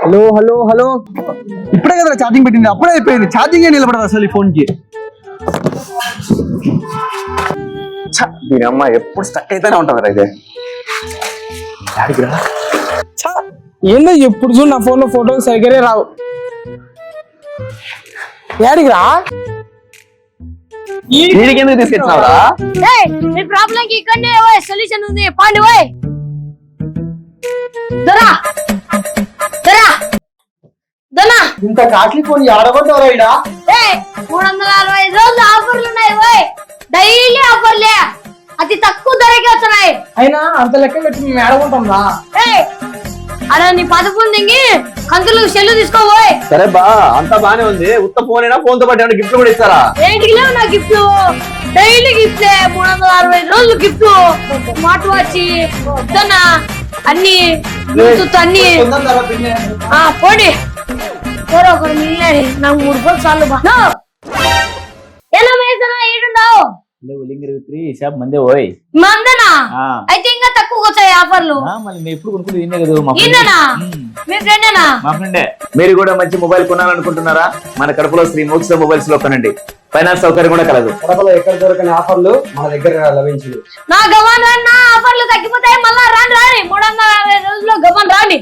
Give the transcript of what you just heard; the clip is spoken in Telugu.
హలో హలో హలో ఇప్పుడే కదా ఛార్జింగ్ పెట్టింది, అప్పుడే అయిపోయింది. ఛార్జింగ్ నిలబడదు అసలు ఈ ఫోన్ కి. దీని అమ్మ ఎప్పుడు స్టక్ అయితేనే ఉంటది అయితే. ఏందో ఎప్పుడు చూడు నా ఫోన్ లో ఫోటోలు సరిగ్గా రావు. యాడికి రా? ఎందుకు తీసుకొచ్చినావురా? మీ ప్రాబ్లం కి ఇక్కడనే సొల్యూషన్ ఉంది. పాండి ఓయ్ దరా దరా దనా ఇంత కాస్ట్లీ ఫోన్ ఆడగొట్టారా ఇడా? 365 రోజులు ఆఫర్లు ఉన్నాయి ఓయ్. డైలీ ఆఫర్లే, అతి తక్కువ ధరకే వస్తున్నాయి. అయినా అంత లెక్క పెట్టి మేము ఏడకుంటాం రా. అలా నీ పాత ఫోన్ దిగి కంతులు సెల్లు తీసుకోబోయ్. సరే బా, అంతా బానే ఉంది. ఉత్త ఫోన్ అయినా ఫోన్ తో పాటు ఏమైనా గిఫ్ట్ కూడా ఇస్తారా? ఏంటికి లేవు నా గిఫ్ట్? డైలీ గిఫ్ట్, 365 రోజులు గిఫ్ట్. స్మార్ట్ వాచ్ అన్ని అన్ని పోండి. ఒకరు మిగిలినాడు, నాకు 3 రోజులు చాలు బా. ఎలా మేసనా ఏడున్నావు? మందనా అయితే ఇంకా తక్కువ వచ్చాయి ఆఫర్లు. మీ ఫ్రెండేనా? మా ఫ్రెండే. మీరు కూడా మంచి మొబైల్ కొనాలనుకుంటున్నారా? మన కడపలో శ్రీ మోక్ష మొబైల్స్ లో కొనండి. ఫైనాన్స్ సౌకర్యం కూడా కలదు. కడపలో ఎక్కడ దొరకని ఆఫర్లు మన దగ్గర లభించింది. నా గమన్ ఆఫర్లు తగ్గిపోతాయి. మళ్ళా రాండి 365 రోజుల్లో గమన్ రాండి.